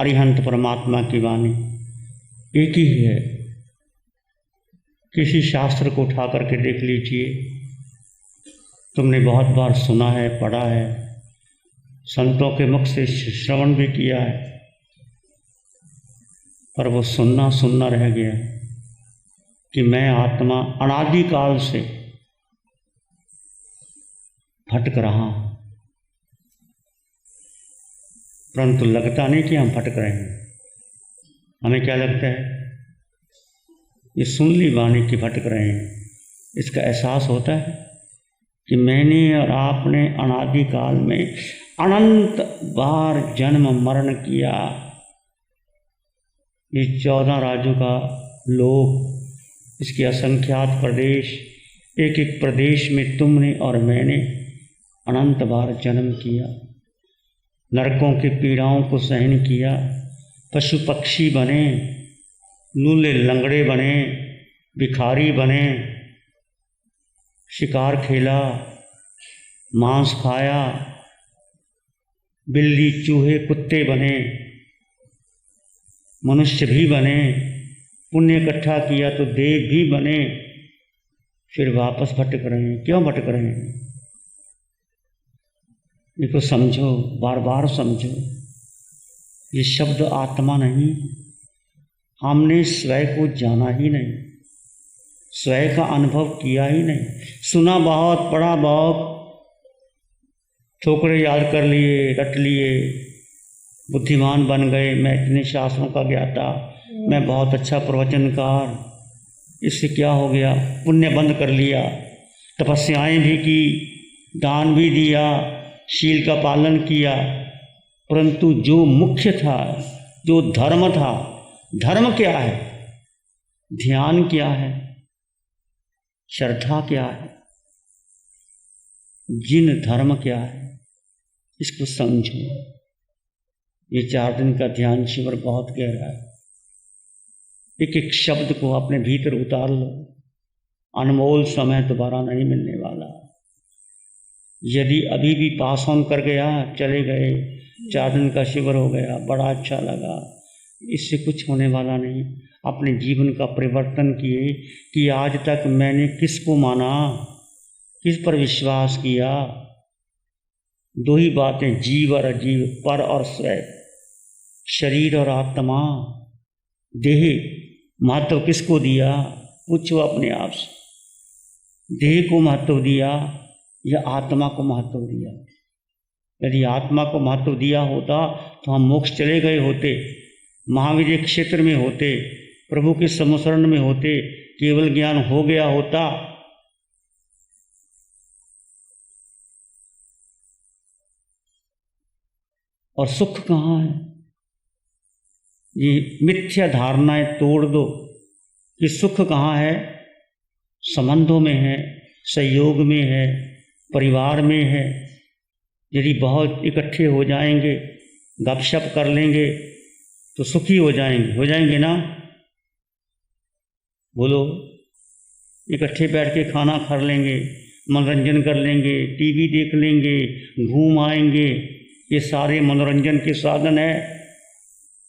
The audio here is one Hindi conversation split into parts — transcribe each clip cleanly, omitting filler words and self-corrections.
अरिहंत परमात्मा की वाणी एक ही है। किसी शास्त्र को उठा करके देख लीजिए, तुमने बहुत बार सुना है, पढ़ा है, संतों के मुख से श्रवण भी किया है, पर वो सुनना सुनना रह गया कि मैं आत्मा अनादिकाल से भटक रहा हूं। परंतु लगता नहीं कि हम भटक रहे हैं। हमें क्या लगता है, ये सुन ली वाणी की भटक रहे हैं। इसका एहसास होता है कि मैंने और आपने अनादिकाल में अनंत बार जन्म मरण किया। ये 14 राज्यों का लोक, इसके असंख्यात प्रदेश, एक एक प्रदेश में तुमने और मैंने अनंत बार जन्म किया, नरकों की पीड़ाओं को सहन किया, पशु पक्षी बने, लूले लंगड़े बने, भिखारी बने, शिकार खेला, मांस खाया, बिल्ली चूहे कुत्ते बने, मनुष्य भी बने, पुण्य इकट्ठा किया तो देव भी बने, फिर वापस भटक रहे हैं। क्यों भटक रहे हैं? इसको समझो, बार बार समझो। ये शब्द आत्मा नहीं, हमने स्वयं को जाना ही नहीं, स्वयं का अनुभव किया ही नहीं। सुना बहुत, पढ़ा बहुत, ठोकरे याद कर लिए, रट लिए, बुद्धिमान बन गए, मैं इतने शास्त्रों का ज्ञाता, मैं बहुत अच्छा प्रवचनकार। इससे क्या हो गया? पुण्य बंद कर लिया, तपस्याएं भी की, दान भी दिया, शील का पालन किया, परंतु जो मुख्य था, जो धर्म था, धर्म क्या है, ध्यान क्या है, श्रद्धा क्या है, जिन धर्म क्या है, इसको समझो। ये 4 दिन का ध्यान शिविर बहुत गहरा है। एक एक शब्द को अपने भीतर उतार लो। अनमोल समय दोबारा नहीं मिलने वाला। यदि अभी भी पास ऑन कर गया, चले गए, 4 दिन का शिविर हो गया, बड़ा अच्छा लगा, इससे कुछ होने वाला नहीं। अपने जीवन का परिवर्तन किए कि आज तक मैंने किसको माना, किस पर विश्वास किया। 2 ही बातें, जीव और अजीव, पर और स्वयं, शरीर और आत्मा। देह महत्व किसको दिया? पूछो अपने आप से। देह को महत्व दिया या आत्मा को महत्व दिया? यदि आत्मा को महत्व दिया होता तो हम मोक्ष चले गए होते, महावीर क्षेत्र में होते, प्रभु के समशरण में होते, केवल ज्ञान हो गया होता। और सुख कहाँ है? ये मिथ्या धारणाएं तोड़ दो कि सुख कहाँ है। संबंधों में है, सहयोग में है, परिवार में है। यदि बहुत इकट्ठे हो जाएंगे, गपशप कर लेंगे तो सुखी हो जाएंगे ना? बोलो। इकट्ठे बैठ के खाना खा लेंगे, मनोरंजन कर लेंगे, टीवी देख लेंगे, घूम आएंगे, ये सारे मनोरंजन के साधन है।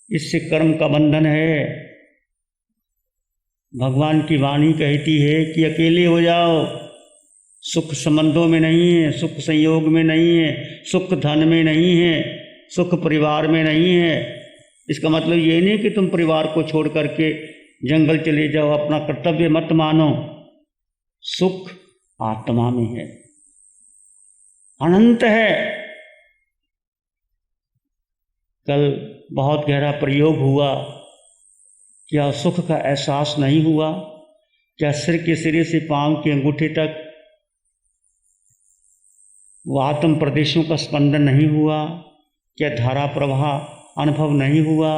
इससे कर्म का बंधन है। भगवान की वाणी कहती है कि अकेले हो जाओ। सुख संबंधों में नहीं है, सुख संयोग में नहीं है, सुख धन में नहीं है, सुख परिवार में नहीं है। इसका मतलब ये नहीं कि तुम परिवार को छोड़ करके जंगल चले जाओ, अपना कर्तव्य मत मानो। सुख आत्मा में है, अनंत है। कल बहुत गहरा प्रयोग हुआ। क्या सुख का एहसास नहीं हुआ? क्या सिर के सिरे से पांव के अंगूठे तक वो आत्म प्रदेशों का स्पंदन नहीं हुआ? क्या धारा प्रवाह अनुभव नहीं हुआ?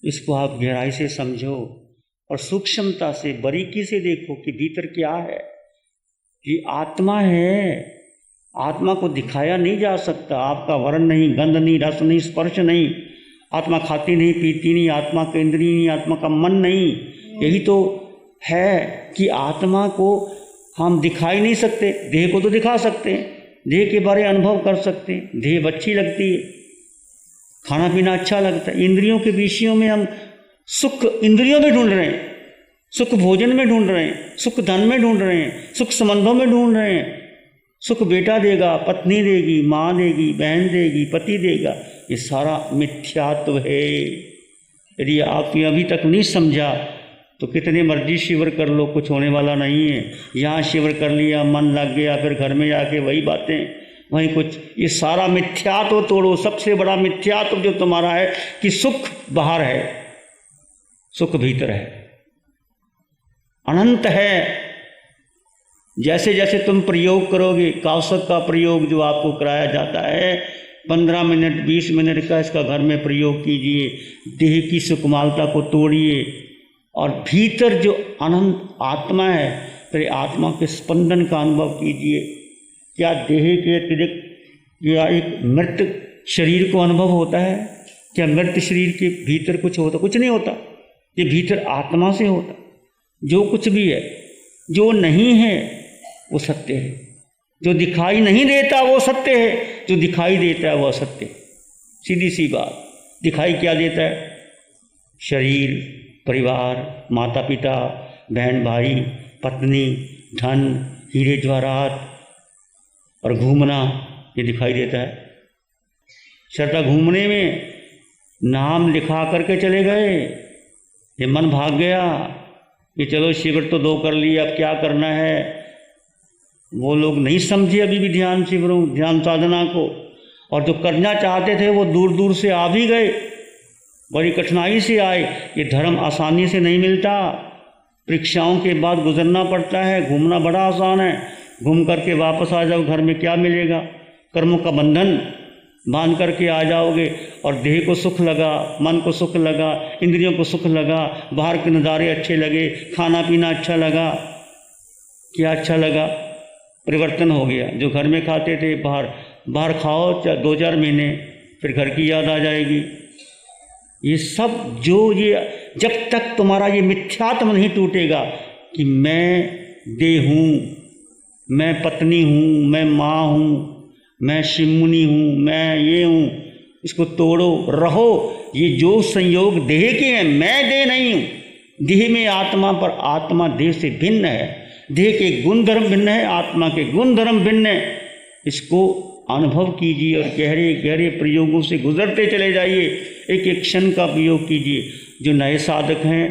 इसको आप गहराई से समझो और सूक्ष्मता से, बारीकी से देखो कि भीतर क्या है। ये आत्मा है। आत्मा को दिखाया नहीं जा सकता। आपका वर्ण नहीं, गंध नहीं, रस नहीं, स्पर्श नहीं। आत्मा खाती नहीं, पीती नहीं, आत्मा का इंद्रिय नहीं, आत्मा का मन नहीं। यही तो है कि आत्मा को हम दिखा ही नहीं सकते। देह को तो दिखा सकते हैं, देह के बारे अनुभव कर सकते हैं। देह अच्छी लगती है, खाना पीना अच्छा लगता है। इंद्रियों के विषयों में हम सुख इंद्रियों में ढूंढ रहे हैं, सुख भोजन में ढूंढ रहे हैं, सुख धन में ढूंढ रहे हैं, सुख संबंधों में ढूंढ रहे हैं। सुख बेटा देगा, पत्नी देगी, माँ देगी, बहन देगी, पति देगा, ये सारा मिथ्यात्व है। यदि आपने अभी तक नहीं समझा तो कितने मर्जी शिविर कर लो, कुछ होने वाला नहीं है। यहाँ शिविर कर लिया, मन लग गया, फिर घर में जाके वही बातें, वहीं कुछ। ये सारा मिथ्यात्व तोड़ो। सबसे बड़ा मिथ्यात्व जो तुम्हारा है कि सुख बाहर है, सुख भीतर है, अनंत है। जैसे जैसे तुम प्रयोग करोगे, कौशक का प्रयोग जो आपको कराया जाता है 15 मिनट 20 मिनट का, इसका घर में प्रयोग कीजिए। देह की सुकुमालता को तोड़िए और भीतर जो अनंत आत्मा है, फिर आत्मा के स्पंदन का अनुभव कीजिए। क्या देह के अतिरिक्त या एक मृत शरीर को अनुभव होता है? क्या मृत शरीर के भीतर कुछ होता? कुछ नहीं होता। ये भीतर आत्मा से होता। जो कुछ भी है, जो नहीं है वो सत्य है। जो दिखाई नहीं देता वो सत्य है, जो दिखाई देता है वो असत्य है। सीधी सी बात। दिखाई क्या देता है? शरीर, परिवार, माता पिता, बहन भाई, पत्नी, धन, हीरे जवाहरात और घूमना, ये दिखाई देता है। श्रद्धा घूमने में नाम लिखा करके चले गए, ये मन भाग गया कि चलो शिविर तो 2 कर लिए, अब क्या करना है। वो लोग नहीं समझे अभी भी ध्यान शिविरों, ध्यान साधना को। और जो करना चाहते थे वो दूर दूर से आ भी गए, बड़ी कठिनाई से आए। ये धर्म आसानी से नहीं मिलता, परीक्षाओं के बाद गुजरना पड़ता है। घूमना बड़ा आसान है, घूम करके वापस आ जाओ, घर में क्या मिलेगा? कर्मों का बंधन बांध करके आ जाओगे और देह को सुख लगा, मन को सुख लगा, इंद्रियों को सुख लगा, बाहर के नज़ारे अच्छे लगे, खाना पीना अच्छा लगा। क्या अच्छा लगा? परिवर्तन हो गया। जो घर में खाते थे बाहर खाओ 2-4 महीने, फिर घर की याद आ जाएगी। ये सब ये जब तक तुम्हारा ये मिथ्यात्व नहीं टूटेगा कि मैं देह हूँ, मैं पत्नी हूँ, मैं माँ हूँ, मैं शिवमुनि हूँ, मैं ये हूँ, इसको तोड़ो, रहो। ये जो संयोग देह के हैं, मैं देह नहीं हूँ। देह में आत्मा, पर आत्मा देह से भिन्न है। देह के गुण धर्म भिन्न है, आत्मा के गुण धर्म भिन्न है। इसको अनुभव कीजिए और गहरे गहरे प्रयोगों से गुजरते चले जाइए। एक एक क्षण का प्रयोग कीजिए। जो नए साधक हैं,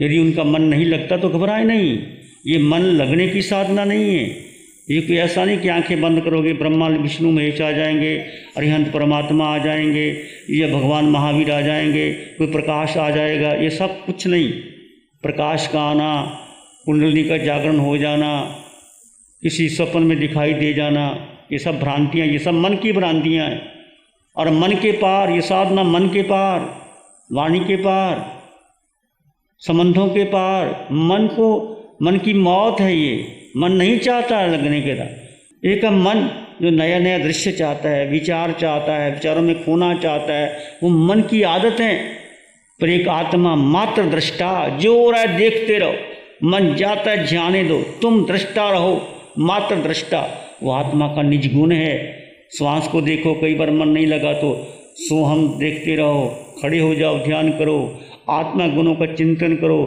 यदि उनका मन नहीं लगता तो घबराए नहीं। ये मन लगने की साधना नहीं है। ये कोई ऐसा नहीं कि आंखें बंद करोगे ब्रह्मा विष्णु महेश आ जाएंगे, अरिहंत परमात्मा आ जाएंगे, या भगवान महावीर आ जाएंगे, कोई प्रकाश आ जाएगा। ये सब कुछ नहीं। प्रकाश का आना, कुंडली का जागरण हो जाना, किसी सपन में दिखाई दे जाना, ये सब भ्रांतियाँ, ये सब मन की भ्रांतियाँ हैं। और मन के पार, ये साधना मन के पार, वाणी के पार, संबंधों के पार। मन की मौत है। ये मन नहीं चाहता है लगने के बाद। एक मन जो नया नया दृश्य चाहता है, विचार चाहता है, विचारों में खोना चाहता है, वो मन की आदत है। पर एक आत्मा मात्र दृष्टा, जो हो रहा है देखते रहो, मन जाता है जाने दो, तुम दृष्टा रहो, मात्र दृष्टा। वो आत्मा का निज गुण है। श्वास को देखो, कई बार मन नहीं लगा तो सोहम देखते रहो, खड़े हो जाओ, ध्यान करो, आत्मा गुणों का चिंतन करो,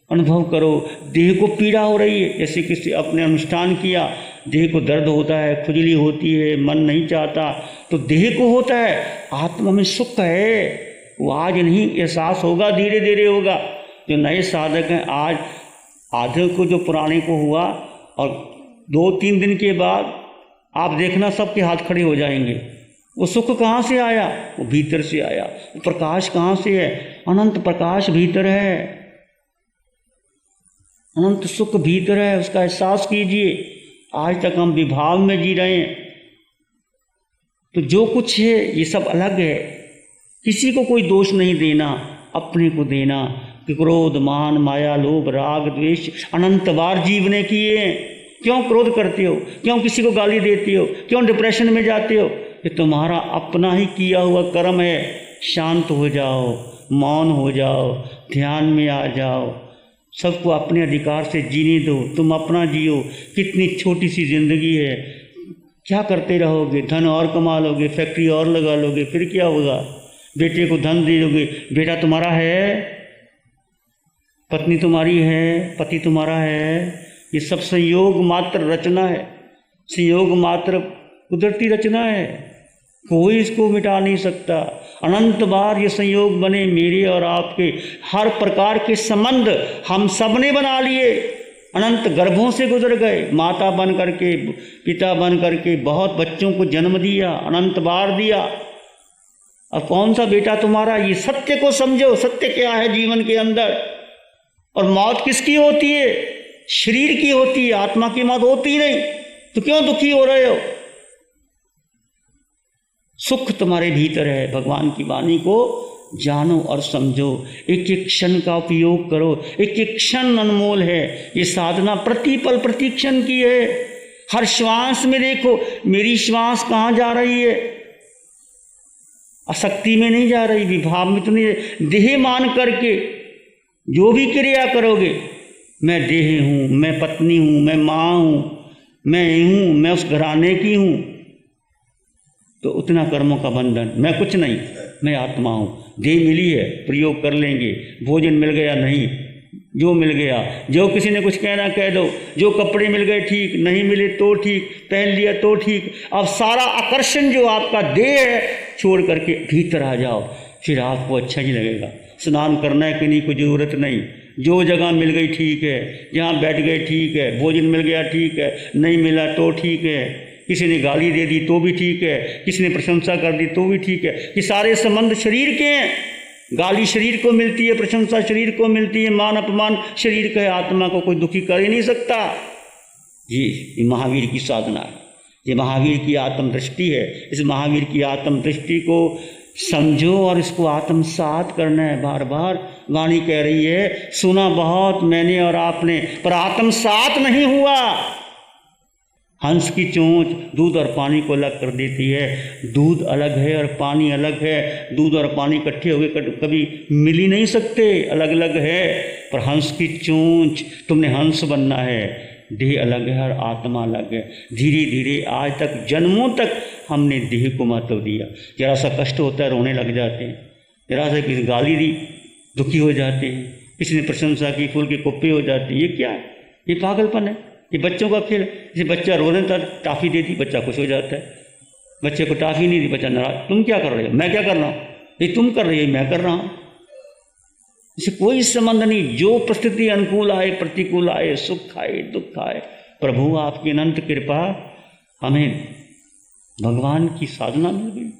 अनुभव करो। देह को पीड़ा हो रही है, जैसे किसी अपने अनुष्ठान किया, देह को दर्द होता है, खुजली होती है, मन नहीं चाहता, तो देह को होता है। आत्मा में सुख है, वो आज नहीं एहसास होगा, धीरे धीरे होगा। जो नए साधक हैं, आज आधे को जो पुराने को हुआ, और 2-3 दिन के बाद आप देखना सबके हाथ खड़े हो जाएंगे। वो सुख कहाँ से आया? वो भीतर से आया। वो प्रकाश कहाँ से है? अनंत प्रकाश भीतर है, अनंत सुख भीतर है। उसका एहसास कीजिए। आज तक हम विभाव में जी रहे हैं, तो जो कुछ है ये सब अलग है। किसी को कोई दोष नहीं देना, अपने को देना कि क्रोध, मान, माया, लोभ, राग, द्वेष अनंत बार जीव ने किए हैं। क्यों क्रोध करते हो? क्यों किसी को गाली देते हो? क्यों डिप्रेशन में जाते हो? ये तुम्हारा अपना ही किया हुआ कर्म है। शांत हो जाओ, मौन हो जाओ, ध्यान में आ जाओ, सबको अपने अधिकार से जीने दो। तुम अपना जियो। कितनी छोटी सी जिंदगी है, क्या करते रहोगे? धन और कमा लोगे, फैक्ट्री और लगा लोगे, फिर क्या होगा? बेटे को धन दे दोगे, बेटा तुम्हारा है, पत्नी तुम्हारी है, पति तुम्हारा है, ये सब संयोग मात्र रचना है, संयोग मात्र कुदरती रचना है, कोई इसको मिटा नहीं सकता। अनंत बार ये संयोग बने, मेरे और आपके हर प्रकार के संबंध हम सब ने बना लिए, अनंत गर्भों से गुजर गए, माता बन करके, पिता बन करके बहुत बच्चों को जन्म दिया, अनंत बार दिया। अब कौन सा बेटा तुम्हारा, ये सत्य को समझो, सत्य क्या है जीवन के अंदर। और मौत किसकी होती है? शरीर की होती है, आत्मा की मौत होती नहीं, तो क्यों दुखी हो रहे हो? सुख तुम्हारे भीतर है, भगवान की वाणी को जानो और समझो, एक एक क्षण का उपयोग करो, एक एक क्षण अनमोल है। ये साधना प्रतिपल प्रतिक्षण की है, हर श्वास में देखो मेरी श्वास कहाँ जा रही है, आसक्ति में नहीं जा रही, विभाव में तो नहीं, देह मान करके जो भी क्रिया करोगे, मैं देह हूँ, मैं पत्नी हूँ, मैं माँ हूँ, मैं हूँ, मैं उस घराने की हूँ, तो उतना कर्मों का बंधन, मैं कुछ नहीं, मैं आत्मा हूँ। देह मिली है, प्रयोग कर लेंगे, भोजन मिल गया नहीं, जो मिल गया, जो किसी ने कुछ कहना कह दो, जो कपड़े मिल गए ठीक, नहीं मिले तो ठीक, पहन लिया तो ठीक। अब सारा आकर्षण जो आपका देह है छोड़ करके भीतर आ जाओ, फिर आपको अच्छा नहीं लगेगा। स्नान करना है कि नहीं, कोई ज़रूरत नहीं, जो जगह मिल गई ठीक है, जहाँ बैठ गए ठीक है, भोजन मिल गया ठीक है, नहीं मिला तो ठीक है, किसी ने गाली दे दी तो भी ठीक है, किसी ने प्रशंसा कर दी तो भी ठीक है। ये सारे संबंध शरीर के हैं, गाली शरीर को मिलती है, प्रशंसा शरीर को मिलती है, मान अपमान शरीर का है, आत्मा को कोई दुखी कर ही नहीं सकता। ये महावीर की साधना है, ये महावीर की आत्मदृष्टि है। इस महावीर की आत्मदृष्टि को समझो और इसको आत्मसात करना है। बार बार वाणी कह रही है, सुना बहुत मैंने और आपने, पर आत्मसात नहीं हुआ। हंस की चोंच दूध और पानी को अलग कर देती है, दूध अलग है और पानी अलग है, दूध और पानी इकट्ठे हो गए कभी मिल ही नहीं सकते, अलग अलग है। पर हंस की चोंच, तुमने हंस बनना है, देह अलग है और आत्मा अलग है। धीरे धीरे आज तक जन्मों तक हमने देह को महत्व दिया, जरा सा कष्ट होता है रोने लग जाते हैं, जरा सा किसी गाली दी दुखी हो जाते हैं, किसी ने प्रशंसा की फूल की कुप्पी हो जाती है। ये क्या है? ये पागलपन है, ये बच्चों का खेल। जैसे बच्चा रो रहा था, टाफ़ी दे दी, बच्चा खुश हो जाता है, बच्चे को टाफ़ी नहीं दी, बच्चा नाराज, तुम क्या कर रहे हो, मैं क्या कर रहा हूँ, ये तुम कर रही है, मैं कर रहा हूँ। इसे कोई संबंध नहीं, जो परिस्थिति अनुकूल आए प्रतिकूल आए, सुख आए दुख आए, प्रभु आपकी अनंत कृपा, हमें भगवान की साधना मिल गई,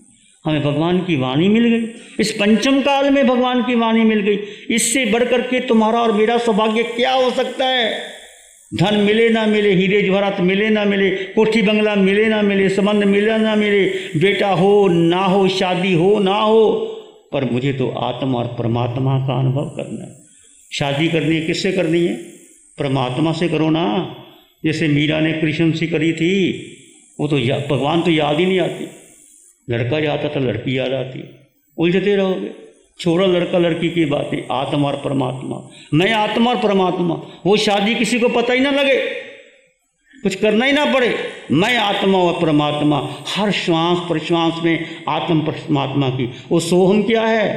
हमें भगवान की वाणी मिल गई, इस पंचम काल में भगवान की वाणी मिल गई। इससे बढ़कर के तुम्हारा और मेरा सौभाग्य क्या हो सकता है? धन मिले ना मिले, हीरे जवाहरात मिले ना मिले, कोठी बंगला मिले ना मिले, संबंध मिले ना मिले, बेटा हो ना हो, शादी हो ना हो, पर मुझे तो आत्मा और परमात्मा का अनुभव करना है। शादी करनी है, किससे करनी है? परमात्मा से करो ना। जैसे मीरा ने कृष्ण से करी थी, वो तो भगवान तो याद ही नहीं आती, लड़का याद आता, लड़की याद आती, उलझते रहोगे। छोड़ो लड़का लड़की की बातें, आत्मा और परमात्मा, मैं आत्मा और परमात्मा। वो शादी किसी को पता ही ना लगे, कुछ करना ही ना पड़े, मैं आत्मा और परमात्मा, हर श्वास प्रश्वास में आत्म परमात्मा की। वो सोहम क्या है?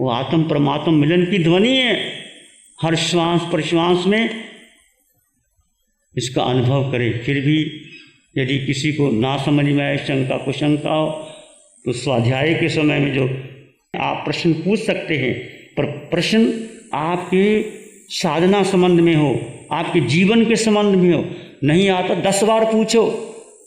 वो आत्म परमात्मा मिलन की ध्वनि है। हर श्वास प्रश्वास में इसका अनुभव करें। फिर भी यदि किसी को ना समझ में आए, शंका कुशंका हो, तो स्वाध्याय के समय में जो आप प्रश्न पूछ सकते हैं, पर प्रश्न आपके साधना संबंध में हो, आपके जीवन के संबंध में हो। नहीं आता 10 बार पूछो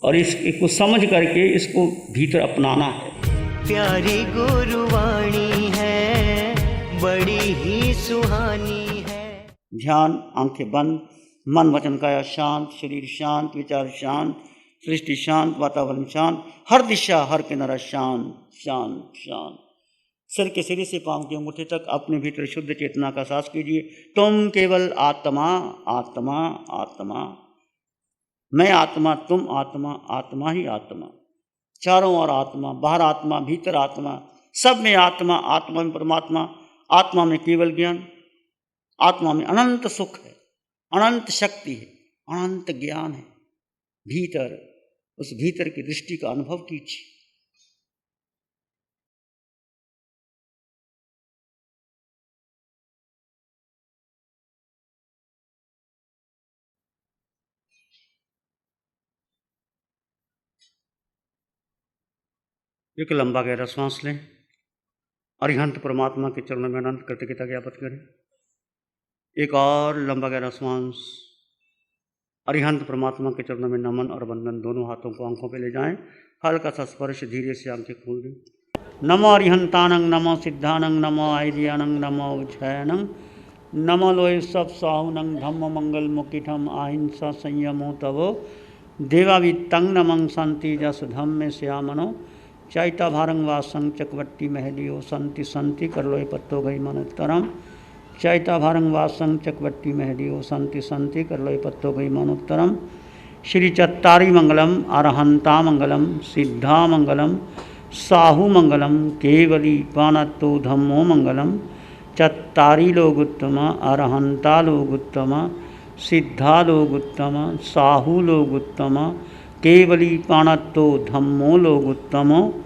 और इसको समझ करके इसको भीतर अपनाना है। प्यारी गुरुवाणी है, बड़ी ही सुहानी है। ध्यान, आंखें बंद, मन वचन काया शांत, शरीर शांत, विचार शांत, सृष्टि शांत, वातावरण शांत, हर दिशा हर किनारा शांत शांत शांत। सिर के सिरे से पांव के अंगूठे तक अपने भीतर शुद्ध चेतना का एहसास कीजिए। तुम केवल आत्मा आत्मा आत्मा, मैं आत्मा, तुम आत्मा, आत्मा ही आत्मा, चारों ओर आत्मा, बाहर आत्मा, भीतर आत्मा, सब में आत्मा, आत्मा में परमात्मा, आत्मा में केवल ज्ञान, आत्मा में अनंत सुख है, अनंत शक्ति है, अनंत ज्ञान है। भीतर, उस भीतर की दृष्टि का अनुभव कीजिए। एक लंबा गहरा सांस लें। अरिहंत परमात्मा के चरणों में अनंत कृतज्ञता ज्ञापित करें। एक और लंबा गहरा सांस। अरिहंत परमात्मा के चरणों में नमन और वंदन, दोनों हाथों को आंखों पे ले जाएं। हल्का सा स्पर्श, धीरे से आंखें खोल दें। नमो अरिहंतानंग, नमो सिद्धानंग, नमो आयर्यानंग, नमो उज्जयनंग, नमो लोय सब साहुनंग, धम्म मंगल मुकिठम अहिंसा संयमो तवो देवावित्तं नमं शांति जस धम्म श्यामनो चैता भारंग वासंग चकवट्टी महलियो संति संति कर लोय पत्तो गई मनोत्तरम चैता भारंग वासंग चकवट्टी महलियो संति संति कर लोय पत्तो गई मनोत्तरम। श्री चत्तारी मंगलम, अरहंता मंगलम, सिद्धा मंगलम, साहू मंगलम, केवली पानत्तो धम्मो मंगलम। चत्तारी लोग उत्तम, अरहंता लोग उत्तम, सिद्धा लोग उत्तम, साहू लोग उत्तम, केवली पाणत्तो धम्मो लोग उत्तमो।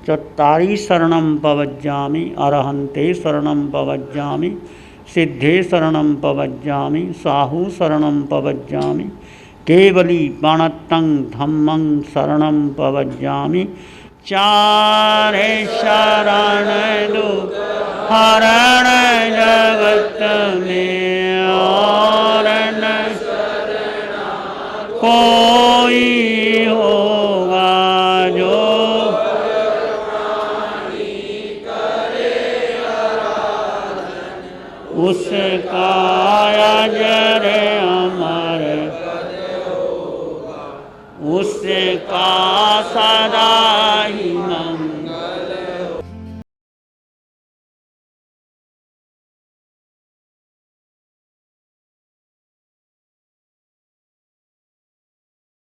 चत्तारी शरणं पवज्जामि, अरहंते शरणं पवज्जामि, सिद्धे शरणं पवज्जामि, साहू शरणं पवज्जामि, केवली पाणत्तं धम्मं शरणं पवज्जामि। चारे शरण दो हरण जगत में और न कोई होगा जो उसका अजर अमर, उसका सदा ही